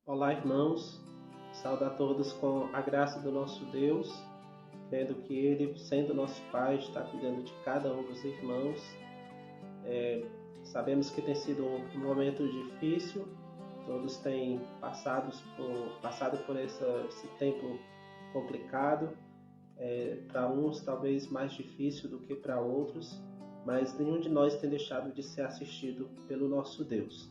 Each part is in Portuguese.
Olá, irmãos. Saúdo a todos com a graça do nosso Deus, crendo que Ele, sendo nosso Pai, está cuidando de cada um dos irmãos. Sabemos que tem sido um momento difícil, todos têm passado por esse tempo complicado, para uns talvez mais difícil do que para outros, mas nenhum de nós tem deixado de ser assistido pelo nosso Deus.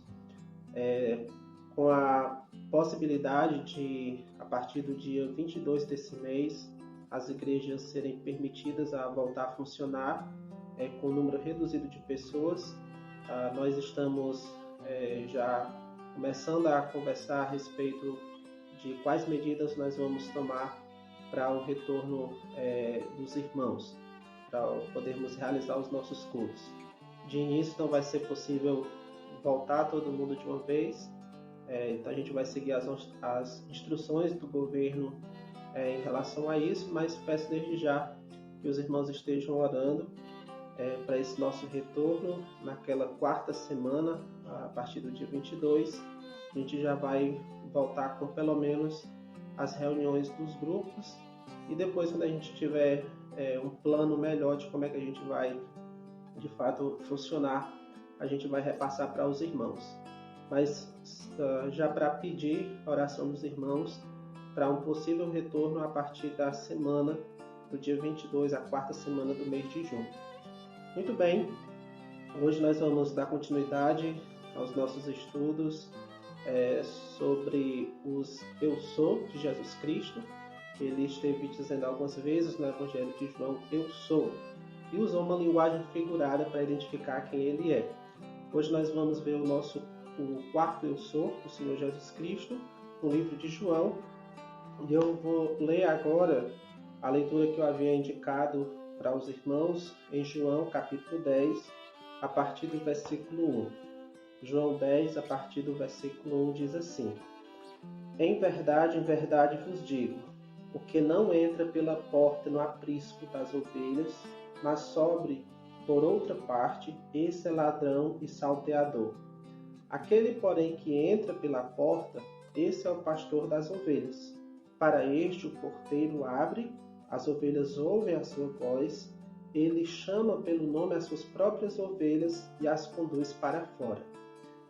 Com a possibilidade de, a partir do dia 22 desse mês, as igrejas serem permitidas a voltar a funcionar com um número reduzido de pessoas, nós estamos já começando a conversar a respeito de quais medidas nós vamos tomar para o retorno dos irmãos, para podermos realizar os nossos cultos. De início não vai ser possível voltar todo mundo de uma vez, então a gente vai seguir as instruções do governo em relação a isso, mas peço desde já que os irmãos estejam orando para esse nosso retorno naquela quarta semana, a partir do dia 22. A gente já vai voltar com pelo menos as reuniões dos grupos e depois, quando a gente tiver um plano melhor de como é que a gente vai de fato funcionar, a gente vai repassar para os irmãos. Mas já para pedir a oração dos irmãos para um possível retorno a partir da semana do dia 22, a quarta semana do mês de junho. Muito bem, hoje nós vamos dar continuidade aos nossos estudos sobre os Eu Sou de Jesus Cristo. Ele esteve dizendo algumas vezes no Evangelho de João, Eu Sou, e usou uma linguagem figurada para identificar quem ele é. Hoje nós vamos ver o quarto Eu Sou, do Senhor Jesus Cristo, no livro de João. E eu vou ler agora a leitura que eu havia indicado para os irmãos em João, capítulo 10, a partir do versículo 1. João 10, a partir do versículo 1, diz assim: em verdade vos digo, o que não entra pela porta no aprisco das ovelhas, mas sobe por outra parte, esse é ladrão e salteador. Aquele, porém, que entra pela porta, esse é o pastor das ovelhas. Para este o porteiro abre, as ovelhas ouvem a sua voz, ele chama pelo nome as suas próprias ovelhas e as conduz para fora.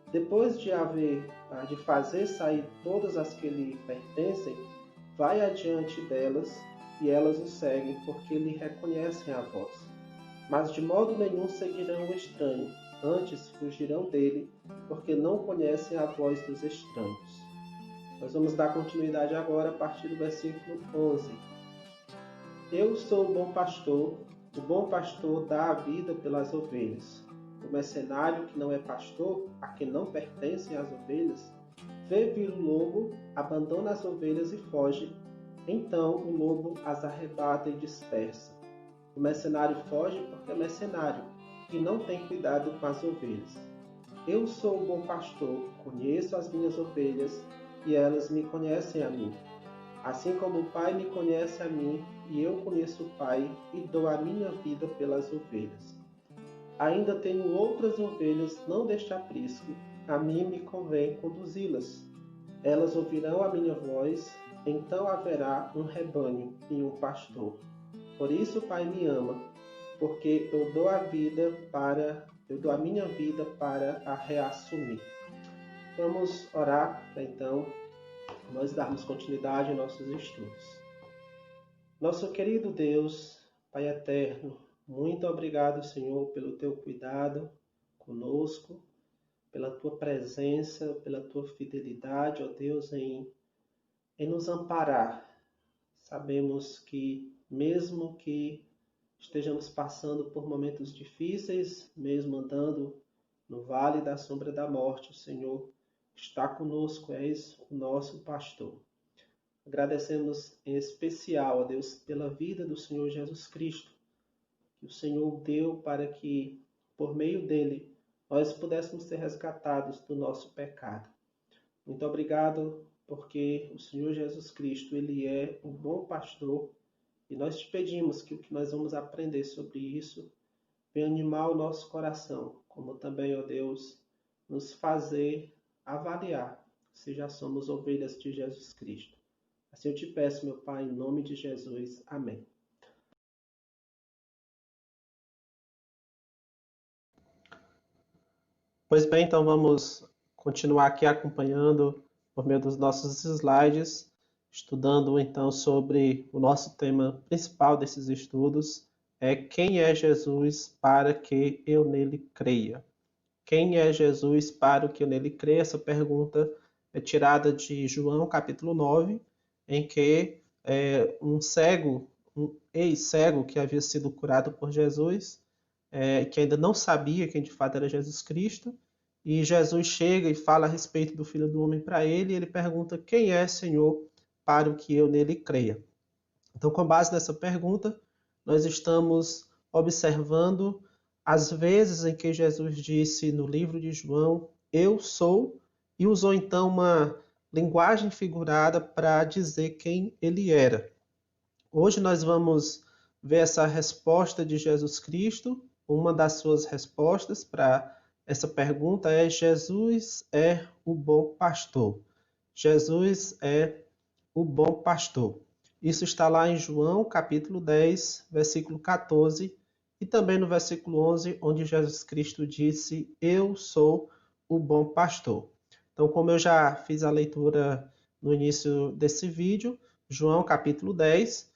Depois de fazer sair todas as que lhe pertencem, vai adiante delas e elas o seguem, porque lhe reconhecem a voz. Mas de modo nenhum seguirão o estranho, antes fugirão dele, porque não conhecem a voz dos estranhos. Nós vamos dar continuidade agora a partir do versículo 11. Eu sou o bom pastor dá a vida pelas ovelhas. O mercenário que não é pastor, a quem não pertencem as ovelhas, vê vir o lobo, abandona as ovelhas e foge. Então o lobo as arrebata e dispersa. O mercenário foge porque é mercenário e não tem cuidado com as ovelhas. Eu sou o bom pastor, conheço as minhas ovelhas e elas me conhecem a mim. Assim como o Pai me conhece a mim e eu conheço o Pai e dou a minha vida pelas ovelhas. Ainda tenho outras ovelhas não deste aprisco, a mim me convém conduzi-las. Elas ouvirão a minha voz, então haverá um rebanho e um pastor. Por isso o Pai me ama, porque eu dou a minha vida para a reassumir. Vamos orar para então nós darmos continuidade aos nossos estudos. Nosso querido Deus, Pai eterno, muito obrigado, Senhor, pelo teu cuidado conosco, pela tua presença, pela tua fidelidade, ó Deus, em nos amparar. Sabemos que mesmo que estejamos passando por momentos difíceis, mesmo andando no vale da sombra da morte, o Senhor está conosco, és o nosso pastor. Agradecemos em especial a Deus pela vida do Senhor Jesus Cristo, que o Senhor deu para que, por meio dele, nós pudéssemos ser resgatados do nosso pecado. Muito obrigado, porque o Senhor Jesus Cristo, ele é o bom pastor, e nós te pedimos que o que nós vamos aprender sobre isso venha animar o nosso coração, como também, ó Deus, nos fazer avaliar se já somos ovelhas de Jesus Cristo. Assim eu te peço, meu Pai, em nome de Jesus. Amém. Pois bem, então vamos continuar aqui acompanhando por meio dos nossos slides, estudando então sobre o nosso tema principal desses estudos, é quem é Jesus para que eu nele creia. Quem é Jesus para que eu nele creia? Essa pergunta é tirada de João capítulo 9, em que um cego, um ex-cego que havia sido curado por Jesus, que ainda não sabia quem de fato era Jesus Cristo, e Jesus chega e fala a respeito do Filho do Homem para ele, e ele pergunta: quem é, Senhor, para o que eu nele creia? Então, com base nessa pergunta, nós estamos observando as vezes em que Jesus disse no livro de João: eu sou, e usou então uma linguagem figurada para dizer quem ele era. Hoje nós vamos ver essa resposta de Jesus Cristo. Uma das suas respostas para essa pergunta é: Jesus é o bom pastor. Jesus é o bom pastor. Isso está lá em João, capítulo 10, versículo 14, e também no versículo 11, onde Jesus Cristo disse: eu sou o bom pastor. Então, como eu já fiz a leitura no início desse vídeo, João, capítulo 10,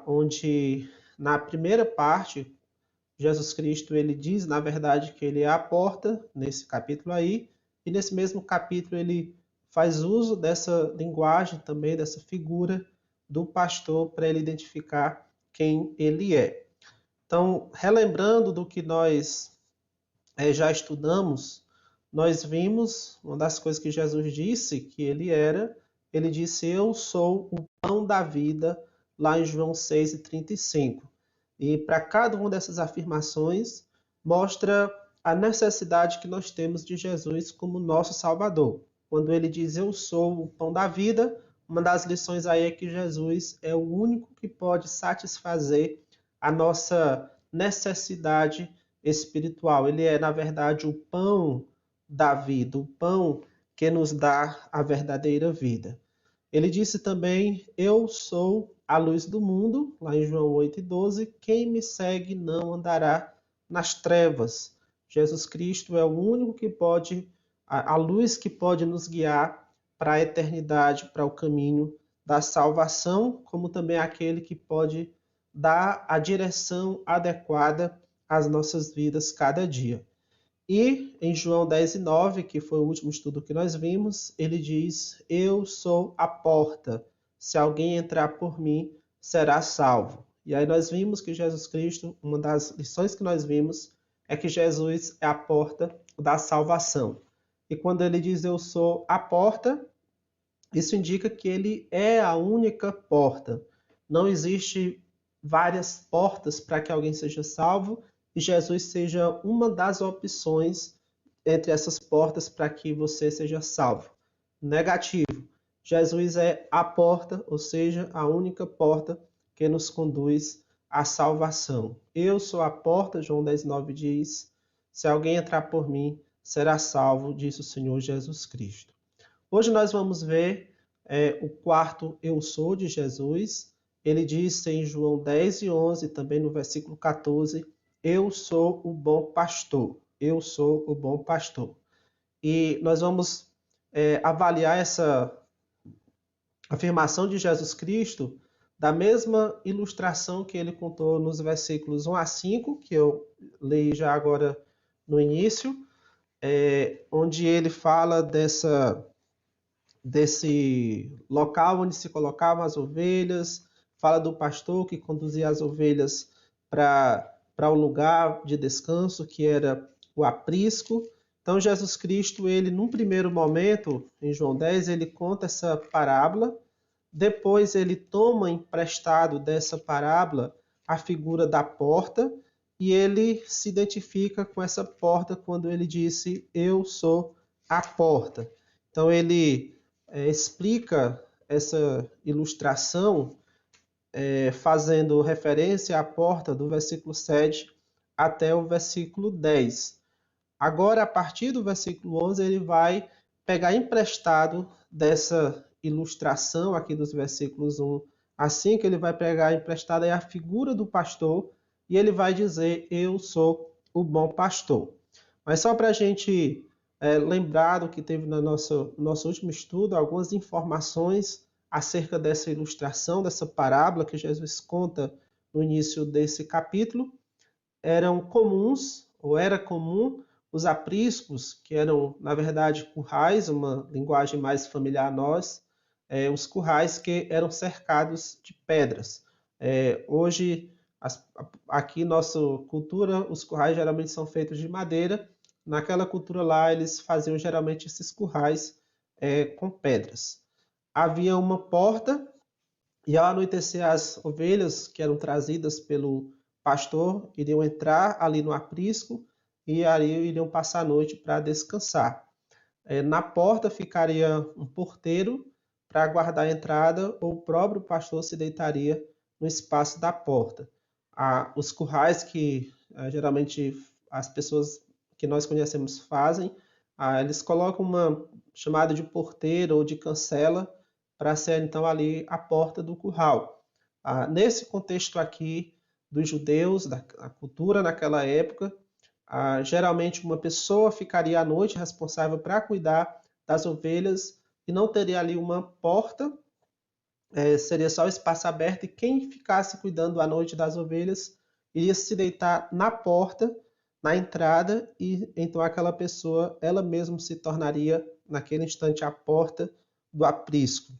onde na primeira parte, Jesus Cristo ele diz, na verdade, que ele é a porta, nesse capítulo aí, e nesse mesmo capítulo ele faz uso dessa linguagem também, dessa figura do pastor para ele identificar quem ele é. Então, relembrando do que nós já estudamos, nós vimos uma das coisas que Jesus disse que ele disse: eu sou o pão da vida, lá em João 6:35. E para cada uma dessas afirmações, mostra a necessidade que nós temos de Jesus como nosso Salvador. Quando ele diz: eu sou o pão da vida, uma das lições aí é que Jesus é o único que pode satisfazer a nossa necessidade espiritual. Ele é, na verdade, o pão da vida, o pão que nos dá a verdadeira vida. Ele disse também: eu sou a luz do mundo, lá em João 8:12, quem me segue não andará nas trevas. Jesus Cristo é o único que pode, a luz que pode nos guiar para a eternidade, para o caminho da salvação, como também aquele que pode dar a direção adequada às nossas vidas cada dia. E em João 10:9, que foi o último estudo que nós vimos, ele diz: eu sou a porta. Se alguém entrar por mim, será salvo. E aí nós vimos que Jesus Cristo, uma das lições que nós vimos, é que Jesus é a porta da salvação. E quando ele diz: eu sou a porta, isso indica que ele é a única porta. Não existe várias portas para que alguém seja salvo, e Jesus seja uma das opções entre essas portas para que você seja salvo. Negativo. Jesus é a porta, ou seja, a única porta que nos conduz à salvação. Eu sou a porta, João 10:9 diz: se alguém entrar por mim, será salvo, disse o Senhor Jesus Cristo. Hoje nós vamos ver o quarto eu sou de Jesus. Ele disse em João 10:11, também no versículo 14, eu sou o bom pastor. Eu sou o bom pastor. E nós vamos avaliar essa afirmação de Jesus Cristo da mesma ilustração que ele contou nos versículos 1-5, que eu li já agora no início, onde ele fala desse local onde se colocavam as ovelhas, fala do pastor que conduzia as ovelhas para o lugar de descanso, que era o aprisco. Então, Jesus Cristo, ele, num primeiro momento, em João 10, ele conta essa parábola, depois ele toma emprestado dessa parábola a figura da porta, e ele se identifica com essa porta quando ele disse: eu sou a porta. Então, ele explica essa ilustração fazendo referência à porta do versículo 7 até o versículo 10. Agora, a partir do versículo 11, ele vai pegar emprestado dessa ilustração aqui dos versículos 1 assim que ele vai pegar emprestado é a figura do pastor e ele vai dizer: Eu sou o bom pastor. Mas só para a gente lembrar do que teve no nosso último estudo, algumas informações acerca dessa ilustração, dessa parábola que Jesus conta no início desse capítulo. Eram comuns, ou era comum, os apriscos, que eram, na verdade, currais, uma linguagem mais familiar a nós, os currais que eram cercados de pedras. Hoje, aqui nossa cultura, os currais geralmente são feitos de madeira. Naquela cultura lá, eles faziam geralmente esses currais com pedras. Havia uma porta e ao anoitecer as ovelhas que eram trazidas pelo pastor iriam entrar ali no aprisco e aí iriam passar a noite para descansar. Na porta ficaria um porteiro para guardar a entrada ou o próprio pastor se deitaria no espaço da porta. Os currais que geralmente as pessoas que nós conhecemos fazem, eles colocam uma chamada de porteiro ou de cancela para ser então ali a porta do curral. Nesse contexto aqui dos judeus, da cultura naquela época, geralmente uma pessoa ficaria à noite responsável para cuidar das ovelhas e não teria ali uma porta, seria só o espaço aberto e quem ficasse cuidando à noite das ovelhas iria se deitar na porta, na entrada e então aquela pessoa, ela mesma se tornaria naquele instante a porta do aprisco.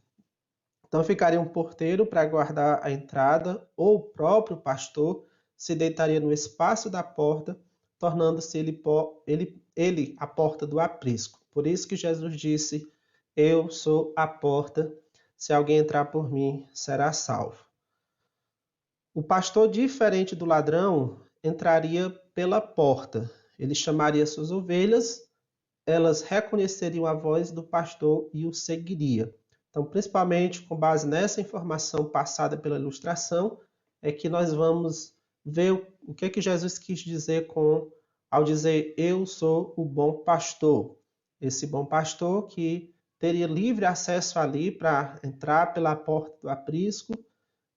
Então ficaria um porteiro para guardar a entrada ou o próprio pastor se deitaria no espaço da porta, tornando-se ele a porta do aprisco. Por isso que Jesus disse: Eu sou a porta, se alguém entrar por mim, será salvo. O pastor, diferente do ladrão, entraria pela porta. Ele chamaria suas ovelhas, elas reconheceriam a voz do pastor e o seguiria. Então, principalmente com base nessa informação passada pela ilustração, é que nós vamos ver o que Jesus quis dizer ao dizer: Eu sou o bom pastor. Esse bom pastor que teria livre acesso ali para entrar pela porta do aprisco,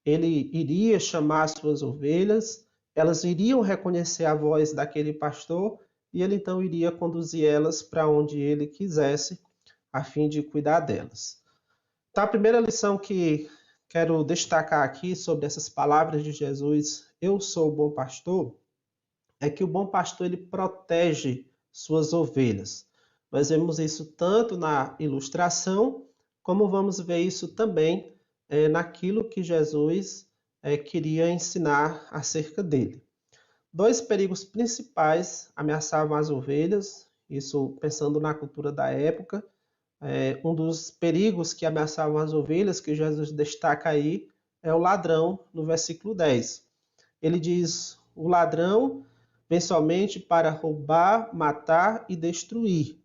ele iria chamar as suas ovelhas, elas iriam reconhecer a voz daquele pastor e ele então iria conduzir elas para onde ele quisesse, a fim de cuidar delas. Então, a primeira lição que quero destacar aqui sobre essas palavras de Jesus, eu sou o bom pastor, é que o bom pastor ele protege suas ovelhas. Nós vemos isso tanto na ilustração, como vamos ver isso também naquilo que Jesus queria ensinar acerca dele. Dois perigos principais ameaçavam as ovelhas, isso pensando na cultura da época. Um dos perigos que ameaçavam as ovelhas, que Jesus destaca aí, é o ladrão, no versículo 10. Ele diz: o ladrão vem somente para roubar, matar e destruir.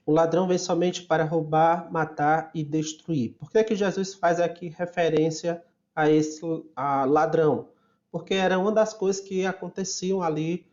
O ladrão vem somente para roubar, matar e destruir. Por que Jesus faz aqui referência a esse ladrão? Porque era uma das coisas que aconteciam ali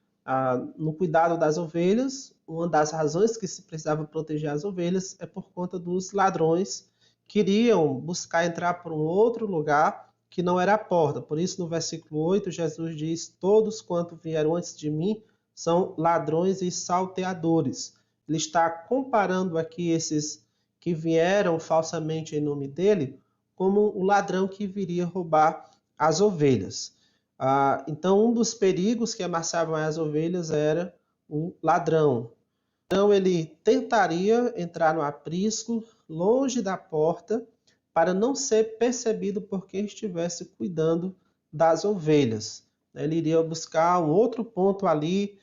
no cuidado das ovelhas. Uma das razões que se precisava proteger as ovelhas é por conta dos ladrões que iriam buscar entrar por um outro lugar que não era a porta. Por isso, no versículo 8, Jesus diz: todos quanto vieram antes de mim são ladrões e salteadores. Ele está comparando aqui esses que vieram falsamente em nome dele como o ladrão que viria roubar as ovelhas. Então, um dos perigos que ameaçavam as ovelhas era o ladrão. Então, ele tentaria entrar no aprisco, longe da porta, para não ser percebido por quem estivesse cuidando das ovelhas. Ele iria buscar um outro ponto ali,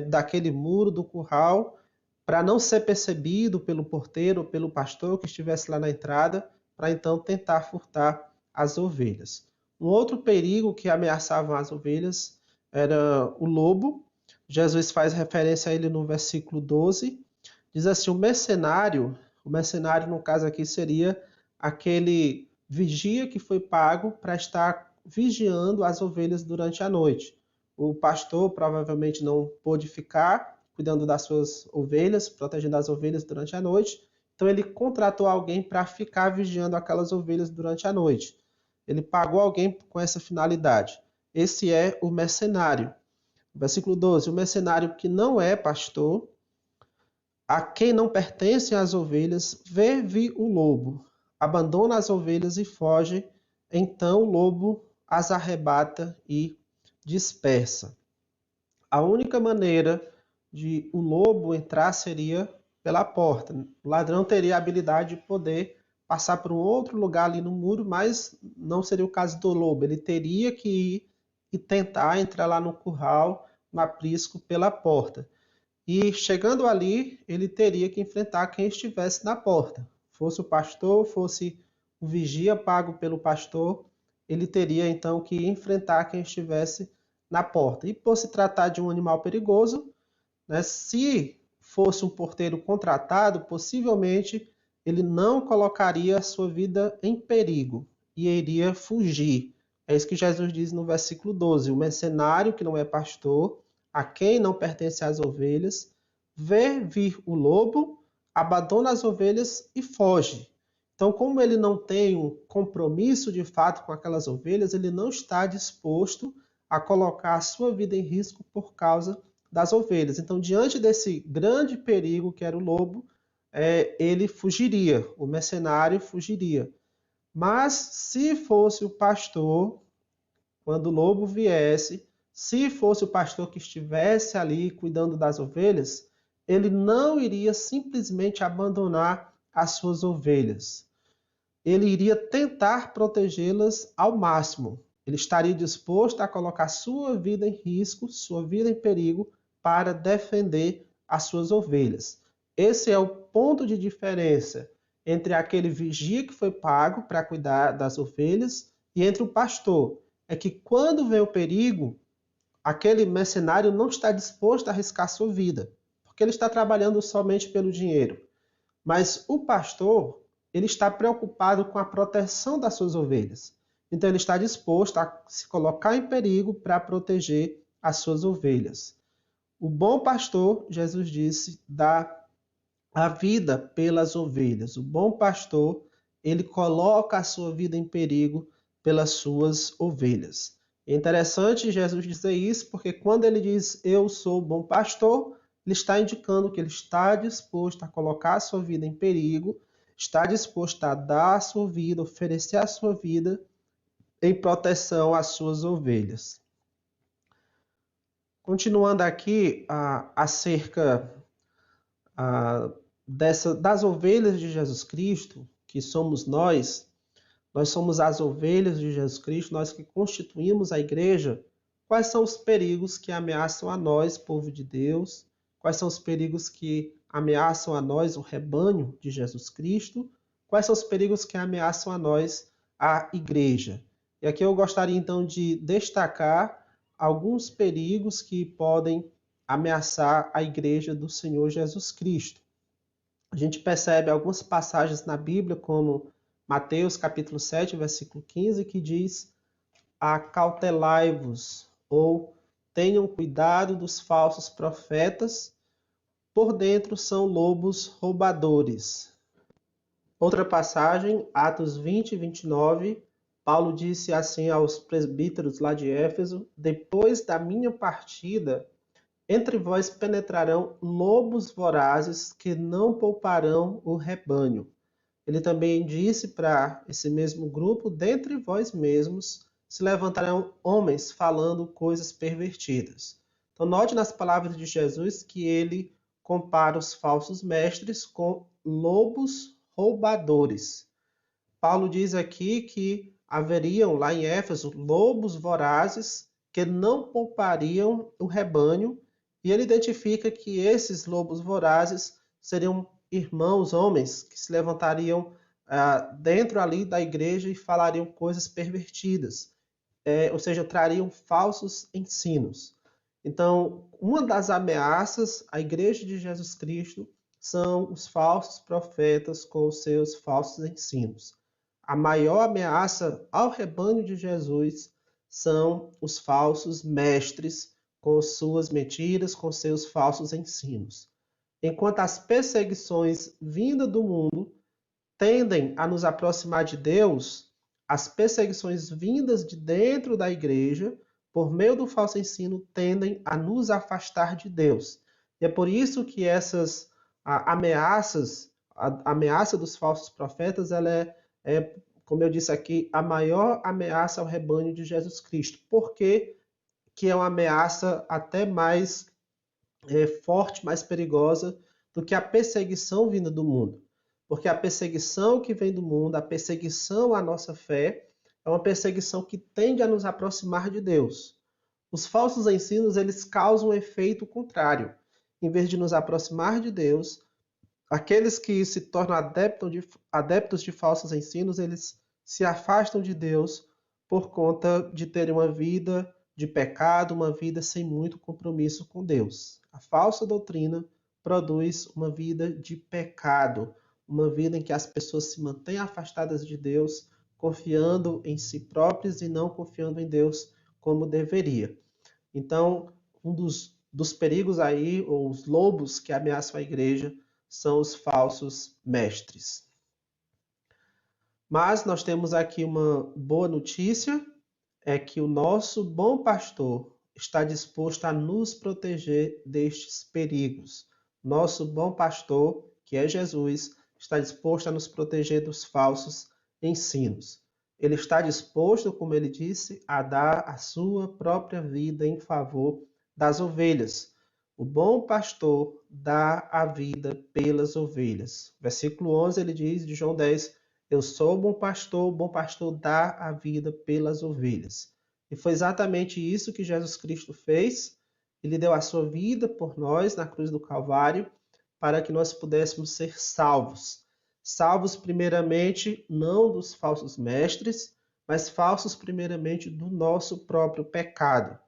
daquele muro do curral, para não ser percebido pelo porteiro ou pelo pastor que estivesse lá na entrada, para então tentar furtar as ovelhas. Um outro perigo que ameaçava as ovelhas era o lobo. Jesus faz referência a ele no versículo 12. Diz assim: o mercenário no caso aqui seria aquele vigia que foi pago para estar vigiando as ovelhas durante a noite. O pastor provavelmente não pôde ficar cuidando das suas ovelhas, protegendo as ovelhas durante a noite, Então ele contratou alguém para ficar vigiando aquelas ovelhas durante a noite. Ele pagou alguém com essa finalidade. Esse é o mercenário. Versículo 12: o mercenário que não é pastor, a quem não pertencem as ovelhas, vê vir o lobo, abandona as ovelhas e foge, então o lobo as arrebata e dispersa. A única maneira de o lobo entrar seria pela porta. O ladrão teria a habilidade de poder passar por um outro lugar ali no muro, mas não seria o caso do lobo. Ele teria que ir e tentar entrar lá no curral, no aprisco, pela porta. E chegando ali, ele teria que enfrentar quem estivesse na porta. Fosse o pastor, fosse o vigia pago pelo pastor, ele teria então que enfrentar quem estivesse na porta. E por se tratar de um animal perigoso, né, se fosse um porteiro contratado, possivelmente ele não colocaria a sua vida em perigo e iria fugir. É isso que Jesus diz no versículo 12. O mercenário, que não é pastor, a quem não pertence as ovelhas, vê vir o lobo, abandona as ovelhas e foge. Então, como ele não tem um compromisso de fato com aquelas ovelhas, ele não está disposto a colocar a sua vida em risco por causa das ovelhas. Então, diante desse grande perigo que era o lobo, ele fugiria, o mercenário fugiria. Mas se fosse o pastor, quando o lobo viesse, se fosse o pastor que estivesse ali cuidando das ovelhas, ele não iria simplesmente abandonar as suas ovelhas. Ele iria tentar protegê-las ao máximo. Ele estaria disposto a colocar sua vida em risco, sua vida em perigo, para defender as suas ovelhas. Esse é o ponto de diferença entre aquele vigia que foi pago para cuidar das ovelhas e entre o pastor. É que quando vem o perigo, aquele mercenário não está disposto a arriscar sua vida, porque ele está trabalhando somente pelo dinheiro. Mas o pastor, ele está preocupado com a proteção das suas ovelhas. Então ele está disposto a se colocar em perigo para proteger as suas ovelhas. O bom pastor, Jesus disse, dá a vida pelas ovelhas. O bom pastor, ele coloca a sua vida em perigo pelas suas ovelhas. É interessante Jesus dizer isso, porque quando ele diz eu sou o bom pastor, ele está indicando que ele está disposto a colocar a sua vida em perigo, está disposto a dar a sua vida, oferecer a sua vida em proteção às suas ovelhas. Continuando aqui acerca das ovelhas de Jesus Cristo, que somos nós somos as ovelhas de Jesus Cristo, nós que constituímos a igreja. Quais são os perigos que ameaçam a nós, povo de Deus? Quais são os perigos que ameaçam a nós, o rebanho de Jesus Cristo? Quais são os perigos que ameaçam a nós, a igreja? E aqui eu gostaria então de destacar alguns perigos que podem ameaçar a igreja do Senhor Jesus Cristo. A gente percebe algumas passagens na Bíblia, como Mateus capítulo 7, versículo 15, que diz: acautelai-vos, ou tenham cuidado dos falsos profetas, por dentro são lobos roubadores. Outra passagem, Atos 20, 29, Paulo disse assim aos presbíteros lá de Éfeso: depois da minha partida, entre vós penetrarão lobos vorazes que não pouparão o rebanho. Ele também disse para esse mesmo grupo: dentre vós mesmos se levantarão homens falando coisas pervertidas. Então, note nas palavras de Jesus que ele compara os falsos mestres com lobos roubadores. Paulo diz aqui que haveriam lá em Éfeso lobos vorazes que não poupariam o rebanho, e ele identifica que esses lobos vorazes seriam irmãos, homens, que se levantariam dentro ali da igreja e falariam coisas pervertidas, ou seja, trariam falsos ensinos. Então, uma das ameaças à igreja de Jesus Cristo são os falsos profetas com os seus falsos ensinos. A maior ameaça ao rebanho de Jesus são os falsos mestres com suas mentiras, com seus falsos ensinos. Enquanto as perseguições vindas do mundo tendem a nos aproximar de Deus, as perseguições vindas de dentro da igreja, por meio do falso ensino, tendem a nos afastar de Deus. E é por isso que essas ameaças, a ameaça dos falsos profetas, ela como eu disse aqui, a maior ameaça ao rebanho de Jesus Cristo. Por quê? Que é uma ameaça até mais forte, mais perigosa do que a perseguição vinda do mundo. Porque a perseguição que vem do mundo, a perseguição à nossa fé, é uma perseguição que tende a nos aproximar de Deus. Os falsos ensinos, eles causam um efeito contrário. Em vez de nos aproximar de Deus, aqueles que se tornam adeptos de falsos ensinos, eles se afastam de Deus por conta de terem uma vida de pecado, uma vida sem muito compromisso com Deus. A falsa doutrina produz uma vida de pecado, uma vida em que as pessoas se mantêm afastadas de Deus, confiando em si próprias e não confiando em Deus como deveria. Então, um dos perigos aí, ou os lobos que ameaçam a igreja, são os falsos mestres. Mas nós temos aqui uma boa notícia, é que o nosso bom pastor está disposto a nos proteger destes perigos. Nosso bom pastor, que é Jesus, está disposto a nos proteger dos falsos ensinos. Ele está disposto, como ele disse, a dar a sua própria vida em favor das ovelhas. O bom pastor dá a vida pelas ovelhas. Versículo 11, ele diz, de João 10, eu sou o bom pastor dá a vida pelas ovelhas. E foi exatamente isso que Jesus Cristo fez. Ele deu a sua vida por nós na cruz do Calvário, para que nós pudéssemos ser salvos. Salvos primeiramente não dos falsos mestres, mas falsos primeiramente do nosso próprio pecado.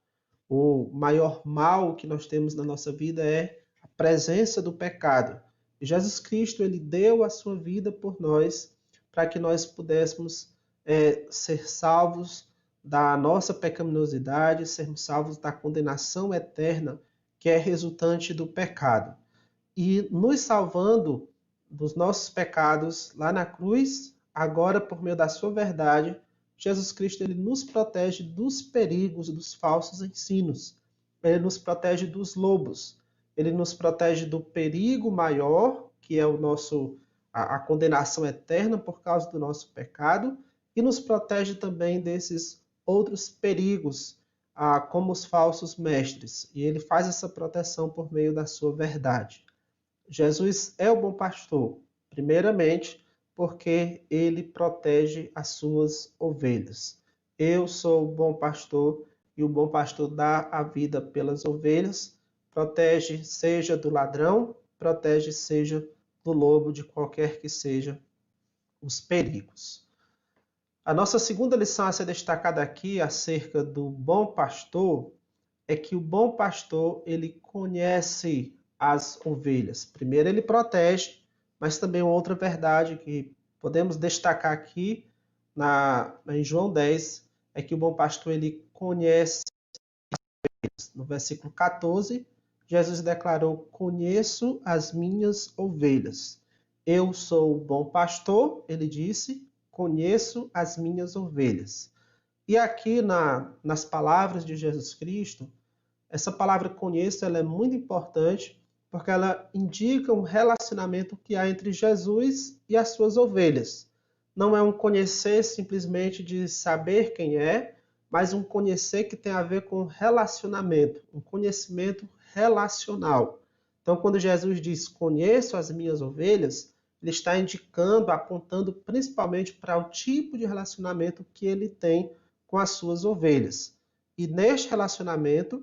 O maior mal que nós temos na nossa vida é a presença do pecado. E Jesus Cristo, ele deu a sua vida por nós, para que nós pudéssemos ser salvos da nossa pecaminosidade, sermos salvos da condenação eterna que é resultante do pecado. E nos salvando dos nossos pecados lá na cruz, agora por meio da sua verdade, Jesus Cristo ele nos protege dos perigos dos falsos ensinos. Ele nos protege dos lobos. Ele nos protege do perigo maior, que é a condenação eterna por causa do nosso pecado, e nos protege também desses outros perigos, como os falsos mestres. E ele faz essa proteção por meio da sua verdade. Jesus é o bom pastor, primeiramente, porque ele protege as suas ovelhas. Eu sou o bom pastor e o bom pastor dá a vida pelas ovelhas, protege seja do ladrão, protege seja do lobo, de qualquer que seja os perigos. A nossa segunda lição a ser destacada aqui acerca do bom pastor é que o bom pastor ele conhece as ovelhas. Primeiro ele protege, mas também outra verdade que podemos destacar aqui em João 10 é que o bom pastor ele conhece as ovelhas. No versículo 14, Jesus declarou: conheço as minhas ovelhas. Eu sou o bom pastor, ele disse, conheço as minhas ovelhas. E aqui nas palavras de Jesus Cristo, essa palavra conheço ela é muito importante porque ela indica um relacionamento que há entre Jesus e as suas ovelhas. Não é um conhecer simplesmente de saber quem é, mas um conhecer que tem a ver com relacionamento, um conhecimento relacional. Então, quando Jesus diz conheço as minhas ovelhas, ele está indicando, apontando principalmente para o tipo de relacionamento que ele tem com as suas ovelhas. E neste relacionamento,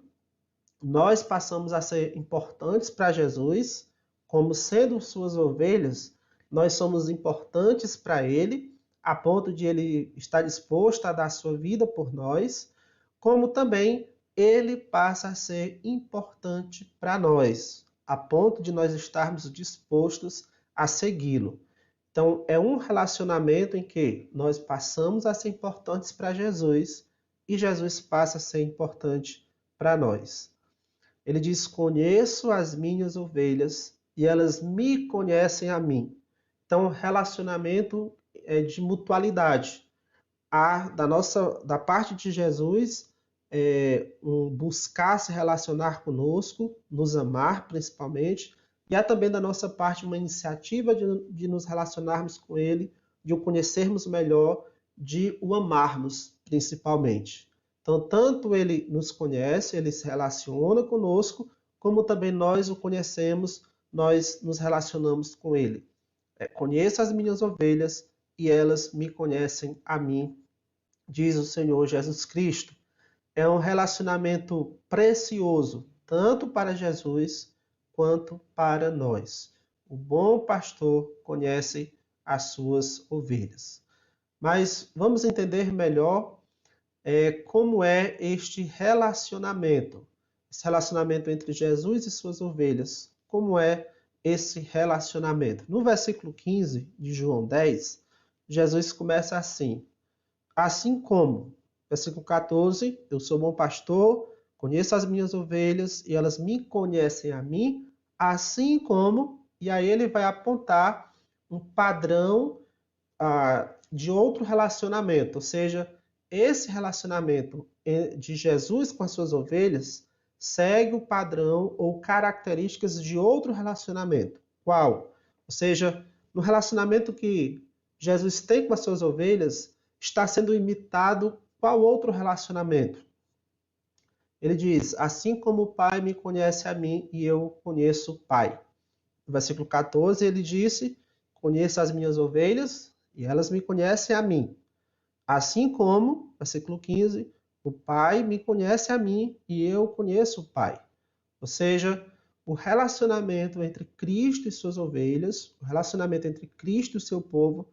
nós passamos a ser importantes para Jesus, como sendo suas ovelhas, nós somos importantes para ele, a ponto de ele estar disposto a dar sua vida por nós, como também ele passa a ser importante para nós, a ponto de nós estarmos dispostos a segui-lo. Então, é um relacionamento em que nós passamos a ser importantes para Jesus e Jesus passa a ser importante para nós. Ele diz: conheço as minhas ovelhas e elas me conhecem a mim. Então, relacionamento é de mutualidade. Da parte de Jesus, buscar se relacionar conosco, nos amar principalmente, e há também da nossa parte uma iniciativa de nos relacionarmos com Ele, de o conhecermos melhor, de o amarmos principalmente. Então, tanto Ele nos conhece, Ele se relaciona conosco, como também nós o conhecemos, nós nos relacionamos com Ele. Conheço as minhas ovelhas e elas me conhecem a mim, diz o Senhor Jesus Cristo. É um relacionamento precioso, tanto para Jesus quanto para nós. O bom pastor conhece as suas ovelhas. Mas vamos entender melhor como é este relacionamento. Esse relacionamento entre Jesus e suas ovelhas. Como é esse relacionamento? No versículo 15 de João 10, Jesus começa assim: assim como, versículo 14, eu sou bom pastor, conheço as minhas ovelhas e elas me conhecem a mim, assim como, e aí ele vai apontar um padrão de outro relacionamento, ou seja, esse relacionamento de Jesus com as suas ovelhas segue o padrão ou características de outro relacionamento. Qual? Ou seja, no relacionamento que Jesus tem com as suas ovelhas, está sendo imitado qual outro relacionamento? Ele diz: assim como o Pai me conhece a mim e eu conheço o Pai. No versículo 14, ele disse: conheço as minhas ovelhas e elas me conhecem a mim. Assim como, versículo 15, o Pai me conhece a mim e eu conheço o Pai. Ou seja, o relacionamento entre Cristo e suas ovelhas, o relacionamento entre Cristo e seu povo,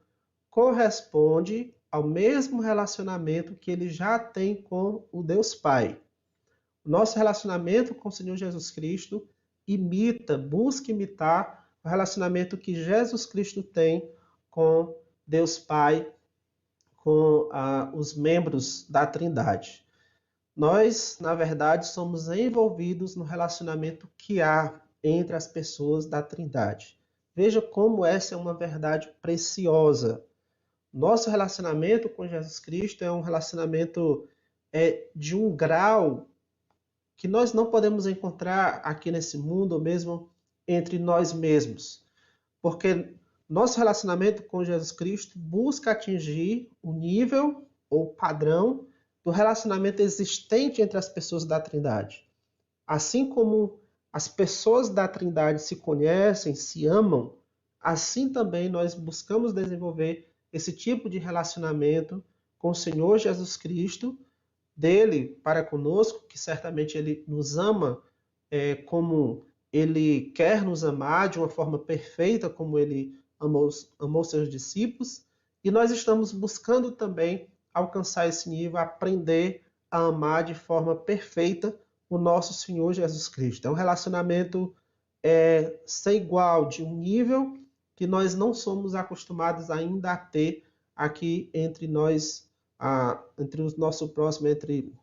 corresponde ao mesmo relacionamento que ele já tem com o Deus Pai. O nosso relacionamento com o Senhor Jesus Cristo busca imitar o relacionamento que Jesus Cristo tem com Deus Pai, com os membros da Trindade. Nós, na verdade, somos envolvidos no relacionamento que há entre as pessoas da Trindade. Veja como essa é uma verdade preciosa. Nosso relacionamento com Jesus Cristo é um relacionamento de um grau que nós não podemos encontrar aqui nesse mundo, ou mesmo entre nós mesmos. Porque nosso relacionamento com Jesus Cristo busca atingir o nível ou padrão do relacionamento existente entre as pessoas da Trindade. Assim como as pessoas da Trindade se conhecem, se amam, assim também nós buscamos desenvolver esse tipo de relacionamento com o Senhor Jesus Cristo, dele para conosco, que certamente ele nos ama como ele quer nos amar, de uma forma perfeita, como ele amou seus discípulos, e nós estamos buscando também alcançar esse nível, aprender a amar de forma perfeita o nosso Senhor Jesus Cristo. É um relacionamento sem igual, de um nível que nós não somos acostumados ainda a ter aqui entre nós, entre o nosso próximo,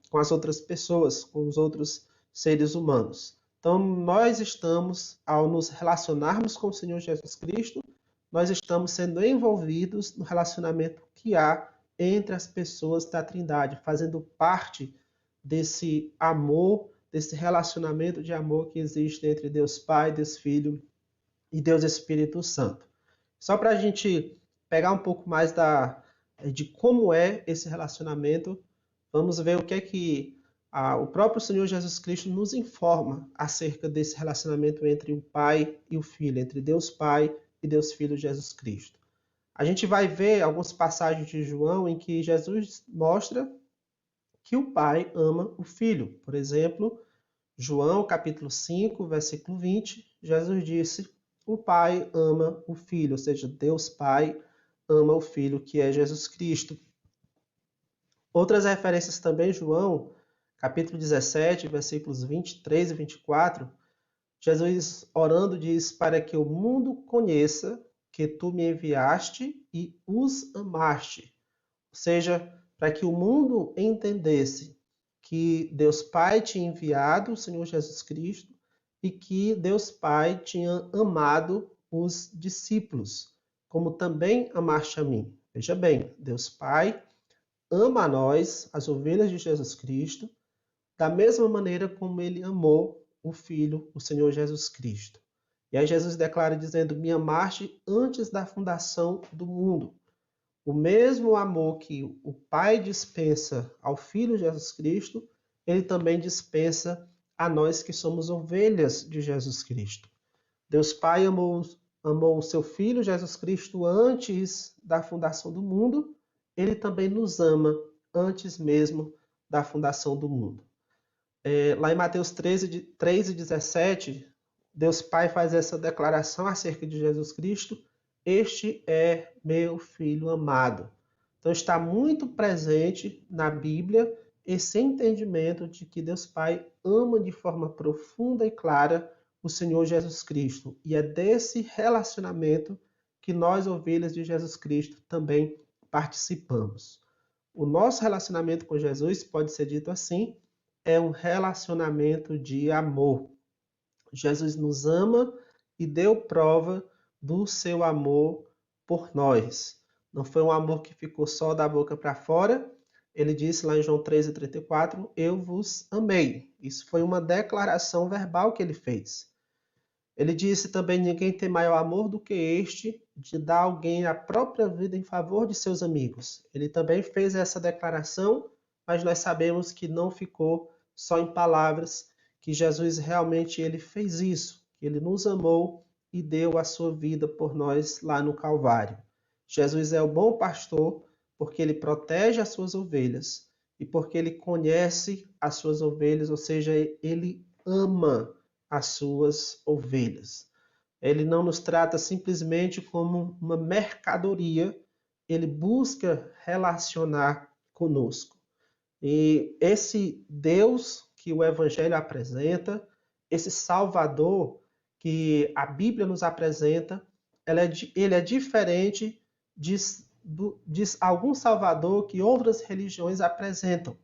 com as outras pessoas, com os outros seres humanos. Então, nós estamos, ao nos relacionarmos com o Senhor Jesus Cristo, nós estamos sendo envolvidos no relacionamento que há entre as pessoas da Trindade, fazendo parte desse amor, desse relacionamento de amor que existe entre Deus Pai, Deus Filho e Deus Espírito Santo. Só para a gente pegar um pouco mais de como é esse relacionamento, vamos ver o que é que o próprio Senhor Jesus Cristo nos informa acerca desse relacionamento entre o Pai e o Filho, entre Deus Pai e Deus Filho Jesus Cristo. A gente vai ver algumas passagens de João em que Jesus mostra que o Pai ama o Filho. Por exemplo, João capítulo 5, versículo 20, Jesus disse: o Pai ama o Filho, ou seja, Deus Pai ama o Filho, que é Jesus Cristo. Outras referências também, João, capítulo 17, versículos 23 e 24, Jesus orando diz: para que o mundo conheça que tu me enviaste e os amaste. Ou seja, para que o mundo entendesse que Deus Pai tinha enviado o Senhor Jesus Cristo e que Deus Pai tinha amado os discípulos, como também amaste a mim. Veja bem, Deus Pai ama a nós, as ovelhas de Jesus Cristo, da mesma maneira como ele amou o Filho, o Senhor Jesus Cristo. E aí Jesus declara dizendo: me amaste antes da fundação do mundo. O mesmo amor que o Pai dispensa ao Filho Jesus Cristo, ele também dispensa a nós que somos ovelhas de Jesus Cristo. Deus Pai amou o seu Filho Jesus Cristo antes da fundação do mundo, ele também nos ama antes mesmo da fundação do mundo. Lá em Mateus 3 e 17, Deus Pai faz essa declaração acerca de Jesus Cristo: este é meu Filho amado. Então está muito presente na Bíblia esse entendimento de que Deus Pai ama de forma profunda e clara o Senhor Jesus Cristo. E é desse relacionamento que nós, ovelhas de Jesus Cristo, também participamos. O nosso relacionamento com Jesus, pode ser dito assim, é um relacionamento de amor. Jesus nos ama e deu prova do seu amor por nós. Não foi um amor que ficou só da boca para fora. Ele disse lá em João 13:34, eu vos amei. Isso foi uma declaração verbal que ele fez. Ele disse também, ninguém tem maior amor do que este, de dar alguém a própria vida em favor de seus amigos. Ele também fez essa declaração, mas nós sabemos que não ficou só em palavras, que Jesus realmente ele fez isso, que ele nos amou e deu a sua vida por nós lá no Calvário. Jesus é o bom pastor porque ele protege as suas ovelhas e porque ele conhece as suas ovelhas, ou seja, ele ama as suas ovelhas. Ele não nos trata simplesmente como uma mercadoria, ele busca relacionar conosco. E esse Deus que o Evangelho apresenta, esse Salvador que a Bíblia nos apresenta, ele é diferente de algum Salvador que outras religiões apresentam.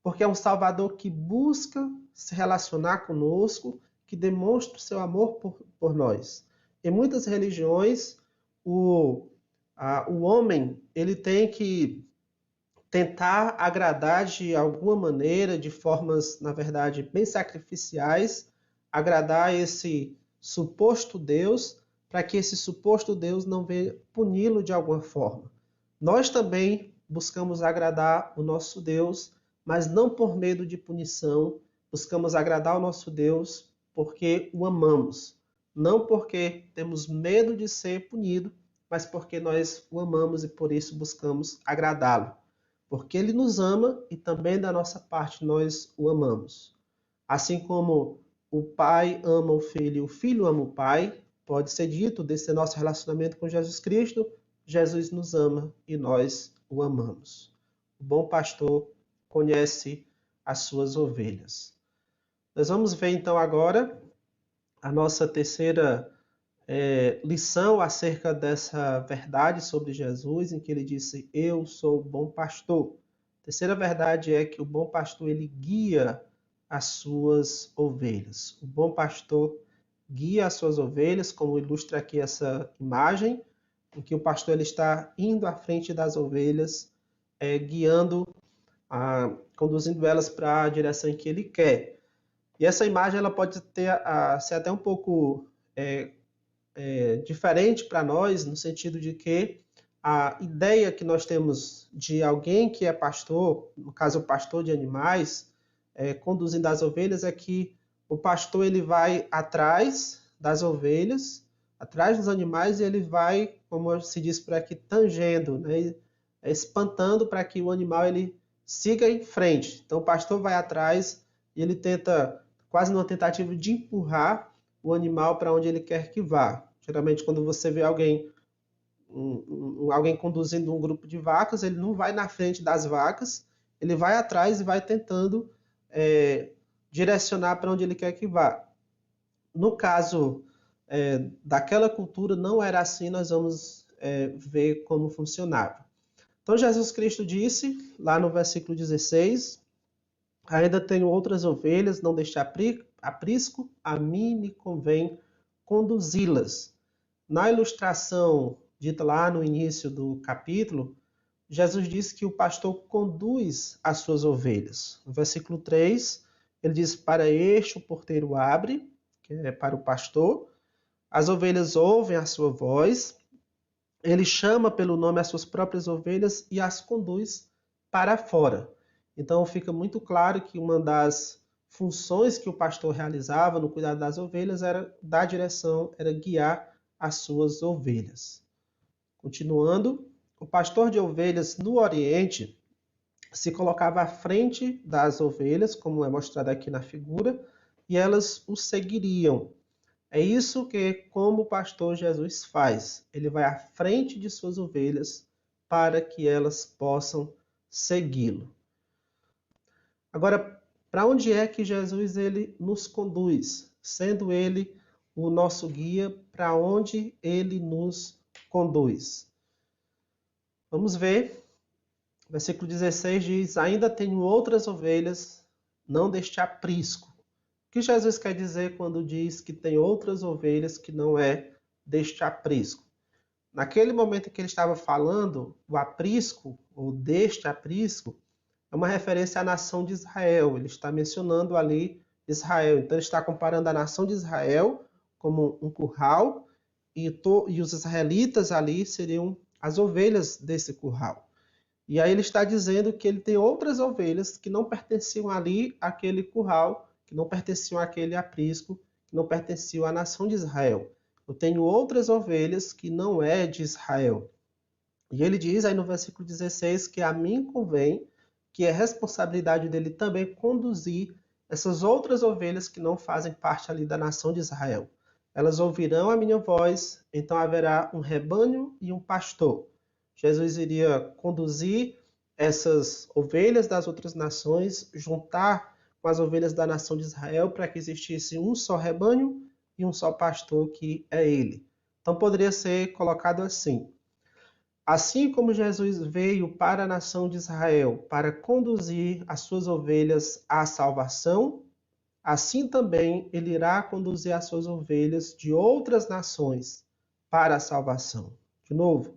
Porque é um Salvador que busca se relacionar conosco, que demonstra o seu amor por nós. Em muitas religiões, o homem ele tem que tentar agradar de alguma maneira, de formas, na verdade, bem sacrificiais, agradar esse suposto Deus, para que esse suposto Deus não venha puni-lo de alguma forma. Nós também buscamos agradar o nosso Deus, mas não por medo de punição, buscamos agradar o nosso Deus porque o amamos. Não porque temos medo de ser punido, mas porque nós o amamos e por isso buscamos agradá-lo. Porque ele nos ama e também da nossa parte nós o amamos. Assim como o pai ama o filho ama o pai, pode ser dito desse nosso relacionamento com Jesus Cristo, Jesus nos ama e nós o amamos. O bom pastor conhece as suas ovelhas. Nós vamos ver então agora a nossa terceira lição acerca dessa verdade sobre Jesus, em que ele disse, eu sou o bom pastor. A terceira verdade é que o bom pastor ele guia as suas ovelhas. O bom pastor guia as suas ovelhas, como ilustra aqui essa imagem, em que o pastor ele está indo à frente das ovelhas, guiando, conduzindo elas para a direção em que ele quer. E essa imagem ela pode ser até um pouco diferente para nós, no sentido de que a ideia que nós temos de alguém que é pastor, no caso o pastor de animais, conduzindo as ovelhas, é que o pastor ele vai atrás das ovelhas, atrás dos animais, e ele vai, como se diz por aqui, tangendo, né? Espantando para que o animal ele siga em frente. Então o pastor vai atrás e ele tenta, quase numa tentativa de empurrar o animal para onde ele quer que vá. Geralmente quando você vê alguém conduzindo um grupo de vacas, ele não vai na frente das vacas, ele vai atrás e vai tentando direcionar para onde ele quer que vá. No caso daquela cultura, não era assim, nós vamos ver como funcionava. Então Jesus Cristo disse, lá no versículo 16, ainda tenho outras ovelhas, não deixei aprisco, a mim me convém conduzi-las. Na ilustração dita lá no início do capítulo, Jesus diz que o pastor conduz as suas ovelhas. No versículo 3, ele diz: para este o porteiro abre, que é para o pastor, as ovelhas ouvem a sua voz, ele chama pelo nome as suas próprias ovelhas e as conduz para fora. Então fica muito claro que uma das funções que o pastor realizava no cuidado das ovelhas era dar direção, era guiar as suas ovelhas. Continuando, o pastor de ovelhas no Oriente se colocava à frente das ovelhas, como é mostrado aqui na figura, e elas o seguiriam. É isso que, como o pastor Jesus faz. Ele vai à frente de suas ovelhas para que elas possam segui-lo. Agora, para onde é que Jesus ele nos conduz? Sendo ele o nosso guia, para onde ele nos conduz? Vamos ver. O versículo 16 diz: ainda tenho outras ovelhas, não deste aprisco. O que Jesus quer dizer quando diz que tem outras ovelhas que não é deste aprisco? Naquele momento em que ele estava falando, o aprisco, ou deste aprisco, é uma referência à nação de Israel. Ele está mencionando ali Israel. Então ele está comparando a nação de Israel como um curral e os israelitas ali seriam as ovelhas desse curral. E aí ele está dizendo que ele tem outras ovelhas que não pertenciam ali àquele curral, que não pertenciam àquele aprisco, que não pertenciam à nação de Israel. Eu tenho outras ovelhas que não é de Israel. E ele diz aí no versículo 16 que a mim convém, que é responsabilidade dele também conduzir essas outras ovelhas que não fazem parte ali da nação de Israel. Elas ouvirão a minha voz, então haverá um rebanho e um pastor. Jesus iria conduzir essas ovelhas das outras nações, juntar com as ovelhas da nação de Israel para que existisse um só rebanho e um só pastor, que é ele. Então poderia ser colocado assim: assim como Jesus veio para a nação de Israel para conduzir as suas ovelhas à salvação, assim também ele irá conduzir as suas ovelhas de outras nações para a salvação. De novo,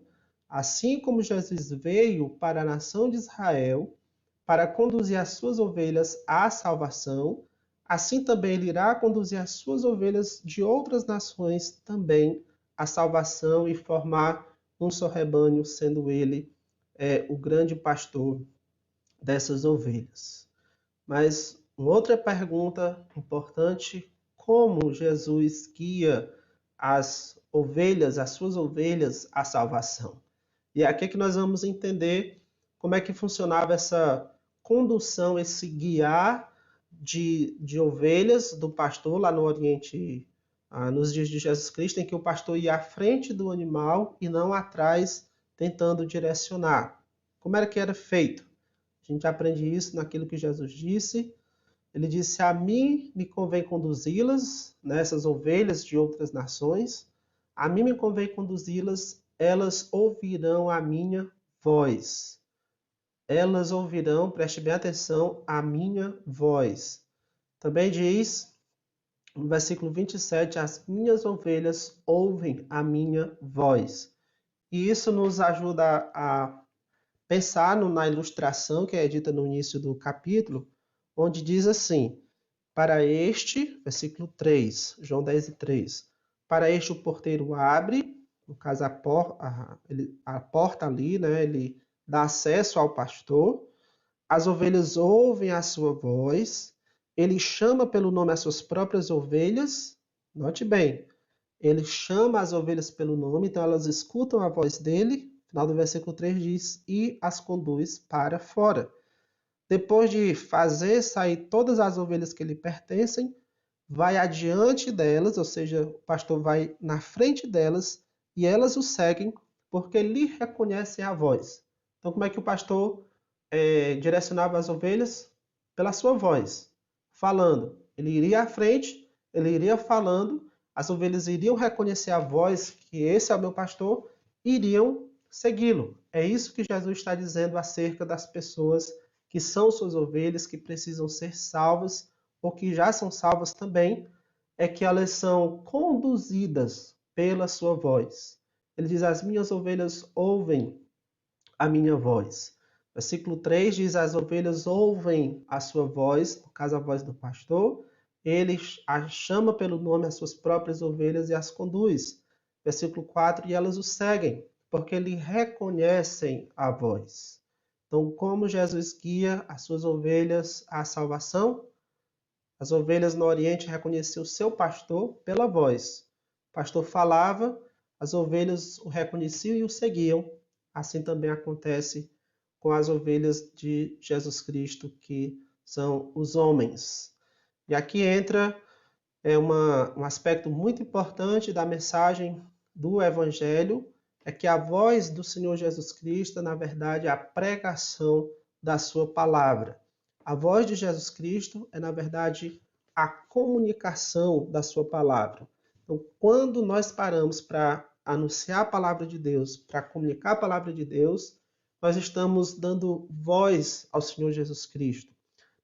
assim como Jesus veio para a nação de Israel para conduzir as suas ovelhas à salvação, assim também ele irá conduzir as suas ovelhas de outras nações também à salvação e formar um só rebanho, sendo ele o grande pastor dessas ovelhas. Mas uma outra pergunta importante: como Jesus guia as ovelhas, as suas ovelhas, à salvação? E é aqui que nós vamos entender como é que funcionava essa condução, esse guiar de ovelhas do pastor lá no Oriente, nos dias de Jesus Cristo, em que o pastor ia à frente do animal e não atrás, tentando direcionar. Como era que era feito? A gente aprende isso naquilo que Jesus disse. Ele disse: a mim me convém conduzi-las, essas ovelhas de outras nações, a mim me convém conduzi-las, elas ouvirão a minha voz. Elas ouvirão, preste bem atenção, a minha voz. Também diz, no versículo 27, as minhas ovelhas ouvem a minha voz. E isso nos ajuda a pensar na ilustração que é dita no início do capítulo, onde diz assim: para este, versículo 3, João 10:3, para este o porteiro abre, no caso a porta ali, ele dá acesso ao pastor, as ovelhas ouvem a sua voz, ele chama pelo nome as suas próprias ovelhas, note bem, ele chama as ovelhas pelo nome, então elas escutam a voz dele. No final do versículo 3 diz: e as conduz para fora. Depois de fazer sair todas as ovelhas que lhe pertencem, vai adiante delas, ou seja, o pastor vai na frente delas e elas o seguem porque lhe reconhecem a voz. Então, como é que o pastor direcionava as ovelhas? Pela sua voz, falando. Ele iria à frente, ele iria falando, as ovelhas iriam reconhecer a voz, que esse é o meu pastor, e iriam segui-lo. É isso que Jesus está dizendo acerca das pessoas que são suas ovelhas, que precisam ser salvas ou que já são salvas também, é que elas são conduzidas pela sua voz. Ele diz: as minhas ovelhas ouvem a minha voz. Versículo 3 diz: as ovelhas ouvem a sua voz, no caso a voz do pastor, ele as chama pelo nome as suas próprias ovelhas e as conduz. Versículo 4: e elas o seguem, porque lhe reconhecem a voz. Então, como Jesus guia as suas ovelhas à salvação? As ovelhas no Oriente reconheciam o seu pastor pela voz. O pastor falava, as ovelhas o reconheciam e o seguiam. Assim também acontece com as ovelhas de Jesus Cristo, que são os homens. E aqui entra um aspecto muito importante da mensagem do Evangelho, é que a voz do Senhor Jesus Cristo, na verdade, é a pregação da sua palavra. A voz de Jesus Cristo é, na verdade, a comunicação da sua palavra. Então, quando nós paramos para anunciar a palavra de Deus, para comunicar a palavra de Deus, nós estamos dando voz ao Senhor Jesus Cristo.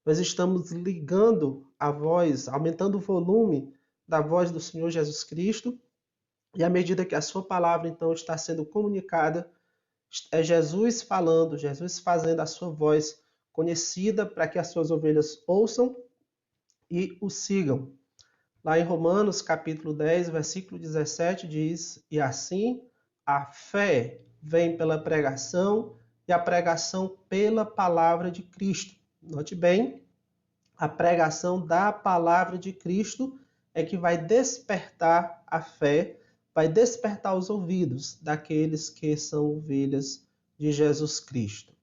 Nós estamos ligando a voz, aumentando o volume da voz do Senhor Jesus Cristo, e à medida que a sua palavra, então, está sendo comunicada, é Jesus falando, Jesus fazendo a sua voz conhecida para que as suas ovelhas ouçam e o sigam. Lá em Romanos, capítulo 10, versículo 17, diz: e assim a fé vem pela pregação e a pregação pela palavra de Cristo. Note bem, a pregação da palavra de Cristo é que vai despertar a fé, vai despertar os ouvidos daqueles que são ovelhas de Jesus Cristo.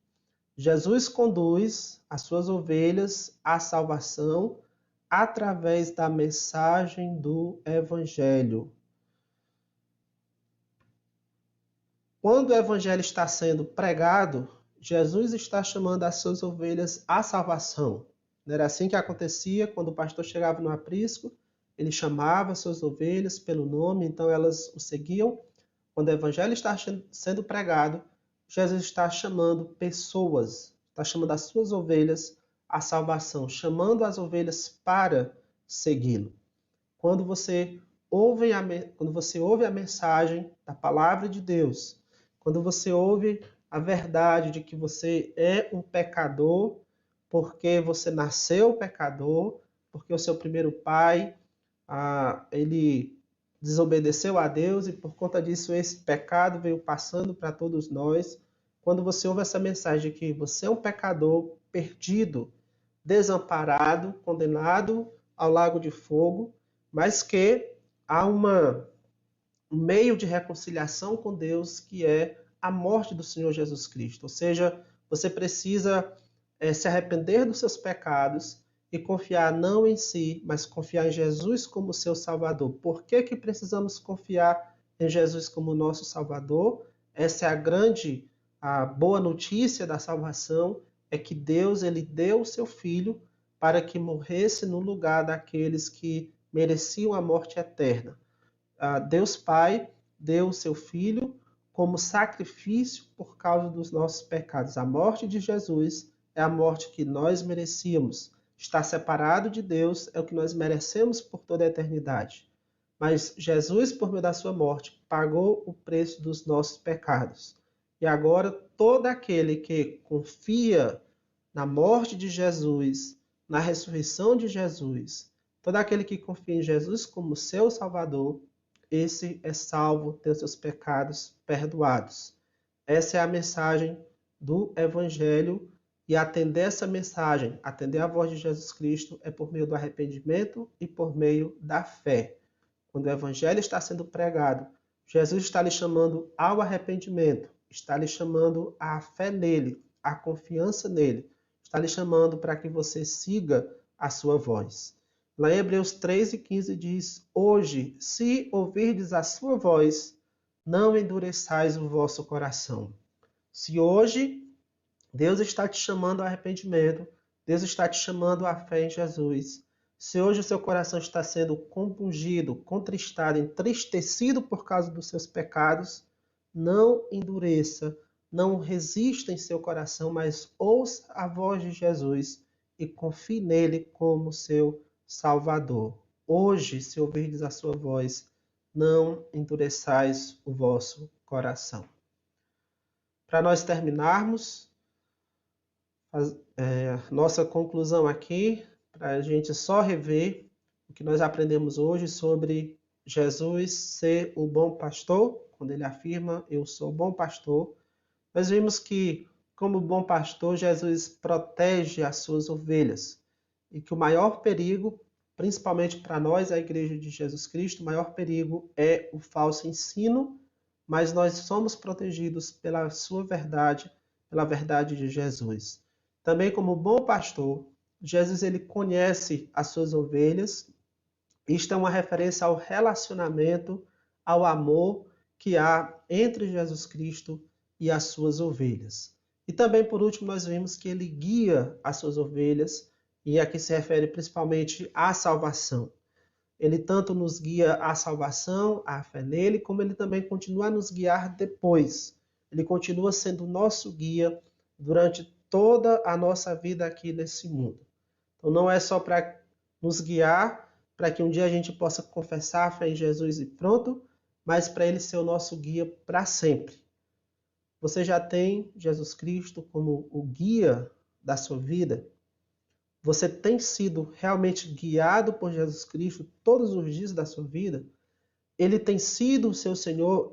Jesus conduz as suas ovelhas à salvação através da mensagem do Evangelho. Quando o Evangelho está sendo pregado, Jesus está chamando as suas ovelhas à salvação. Não era assim que acontecia quando o pastor chegava no aprisco, ele chamava as suas ovelhas pelo nome, então elas o seguiam. Quando o Evangelho está sendo pregado, Jesus está chamando pessoas, está chamando as suas ovelhas à salvação, chamando as ovelhas para segui-lo. Quando você ouve a mensagem da palavra de Deus, quando você ouve a verdade de que você é um pecador, porque você nasceu pecador, porque o seu primeiro pai, ele desobedeceu a Deus e por conta disso esse pecado veio passando para todos nós. Quando você ouve essa mensagem de que você é um pecador perdido, desamparado, condenado ao lago de fogo, mas que há um meio de reconciliação com Deus, que é a morte do Senhor Jesus Cristo. Ou seja, você precisa se arrepender dos seus pecados e confiar não em si, mas confiar em Jesus como seu Salvador. Por que precisamos confiar em Jesus como nosso Salvador? Essa é a boa notícia da salvação, é que Deus ele deu o seu Filho para que morresse no lugar daqueles que mereciam a morte eterna. Deus Pai deu o seu Filho como sacrifício por causa dos nossos pecados. A morte de Jesus é a morte que nós merecíamos. Estar separado de Deus é o que nós merecemos por toda a eternidade. Mas Jesus, por meio da sua morte, pagou o preço dos nossos pecados. E agora, todo aquele que confia na morte de Jesus, na ressurreição de Jesus, todo aquele que confia em Jesus como seu Salvador, esse é salvo, tem os seus pecados perdoados. Essa é a mensagem do Evangelho, e atender essa mensagem, atender a voz de Jesus Cristo, é por meio do arrependimento e por meio da fé. Quando o Evangelho está sendo pregado, Jesus está lhe chamando ao arrependimento, está lhe chamando à fé nele, à confiança nele, está lhe chamando para que você siga a sua voz. Lá em Hebreus 3:15 diz: hoje, se ouvirdes a sua voz, não endureçais o vosso coração. Se hoje Deus está te chamando ao arrependimento, Deus está te chamando à fé em Jesus, se hoje o seu coração está sendo compungido, contristado, entristecido por causa dos seus pecados, não endureça, não resista em seu coração, mas ouça a voz de Jesus e confie nele como seu Salvador. Hoje, se ouvirdes a sua voz, não endureçais o vosso coração. Para nós terminarmos, nossa conclusão aqui, para a gente só rever o que nós aprendemos hoje sobre Jesus ser o bom pastor, quando ele afirma, eu sou o bom pastor, nós vimos que, como bom pastor, Jesus protege as suas ovelhas e que o maior perigo, principalmente para nós, a Igreja de Jesus Cristo, o maior perigo é o falso ensino, mas nós somos protegidos pela sua verdade, pela verdade de Jesus. Também como bom pastor, Jesus ele conhece as suas ovelhas. Isto é uma referência ao relacionamento, ao amor que há entre Jesus Cristo e as suas ovelhas. E também, por último, nós vimos que ele guia as suas ovelhas, e aqui se refere principalmente à salvação. Ele tanto nos guia à salvação, à fé nele, como ele também continua a nos guiar depois. Ele continua sendo o nosso guia durante toda a nossa vida aqui nesse mundo. Então não é só para nos guiar, para que um dia a gente possa confessar a fé em Jesus e pronto, mas para ele ser o nosso guia para sempre. Você já tem Jesus Cristo como o guia da sua vida? Você tem sido realmente guiado por Jesus Cristo todos os dias da sua vida? Ele tem sido o seu Senhor?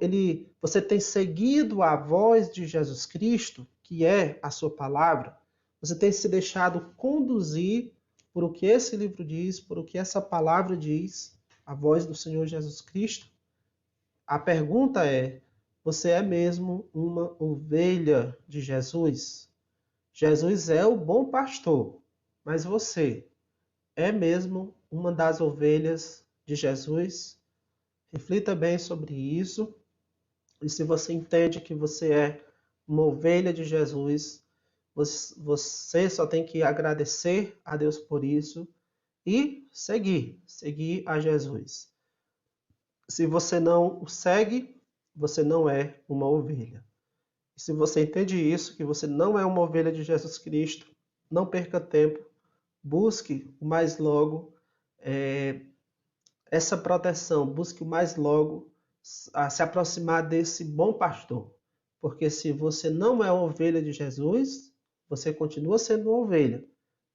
Você tem seguido a voz de Jesus Cristo, que é a sua palavra? Você tem se deixado conduzir por o que esse livro diz, por o que essa palavra diz, a voz do Senhor Jesus Cristo? A pergunta é, você é mesmo uma ovelha de Jesus? Jesus é o bom pastor, mas você é mesmo uma das ovelhas de Jesus? Reflita bem sobre isso. E se você entende que você é uma ovelha de Jesus, você só tem que agradecer a Deus por isso e seguir a Jesus. Se você não o segue, você não é uma ovelha. E se você entende isso, que você não é uma ovelha de Jesus Cristo, não perca tempo, busque o mais logo essa proteção, busque o mais logo se aproximar desse bom pastor. Porque se você não é uma ovelha de Jesus, você continua sendo uma ovelha,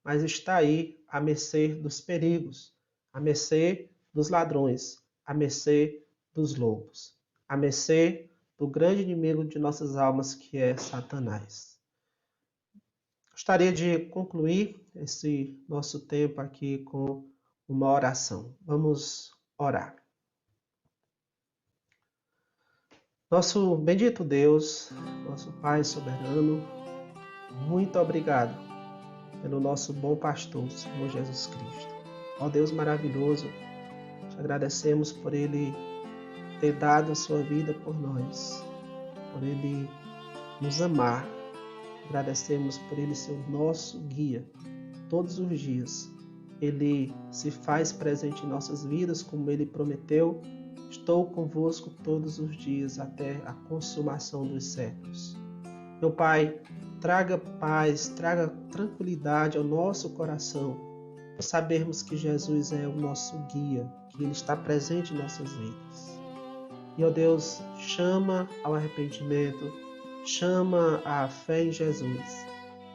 mas está aí à mercê dos perigos, à mercê dos ladrões, à mercê dos lobos, à mercê do grande inimigo de nossas almas, que é Satanás. Gostaria de concluir esse nosso tempo aqui com uma oração. Vamos orar. Nosso bendito Deus, nosso Pai soberano, muito obrigado pelo nosso bom pastor, Senhor Jesus Cristo. Ó Deus maravilhoso, te agradecemos por Ele ter dado a sua vida por nós, por Ele nos amar. Agradecemos por Ele ser o nosso guia todos os dias. Ele se faz presente em nossas vidas, como Ele prometeu. Estou convosco todos os dias até a consumação dos séculos. Meu Pai, traga paz, traga tranquilidade ao nosso coração, por sabermos que Jesus é o nosso guia, que Ele está presente em nossas vidas. E, ó Deus, chama ao arrependimento, chama à fé em Jesus,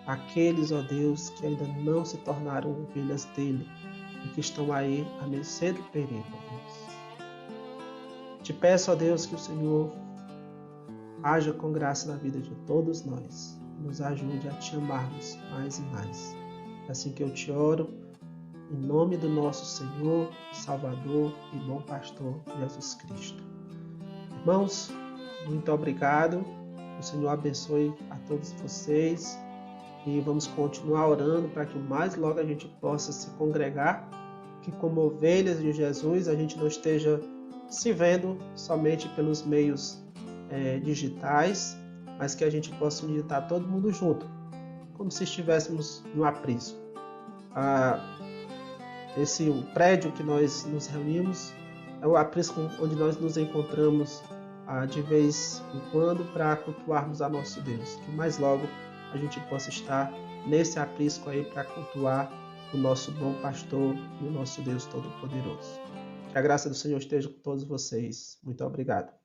aqueles, ó Deus, que ainda não se tornaram ovelhas dele e que estão aí à mercê do perigo, ó Deus. Te peço, ó Deus, que o Senhor haja com graça na vida de todos nós, nos ajude a te amarmos mais e mais. É assim que eu te oro, em nome do nosso Senhor, Salvador e bom pastor Jesus Cristo. Irmãos, muito obrigado. O Senhor abençoe a todos vocês e vamos continuar orando para que o mais logo a gente possa se congregar, que como ovelhas de Jesus a gente não esteja se vendo somente pelos meios digitais, mas que a gente possa meditar todo mundo junto, como se estivéssemos no aprisco. O prédio que nós nos reunimos é o aprisco onde nós nos encontramos de vez em quando para cultuarmos a nosso Deus. Que mais logo a gente possa estar nesse aprisco aí para cultuar o nosso bom pastor e o nosso Deus Todo-Poderoso. Que a graça do Senhor esteja com todos vocês. Muito obrigado.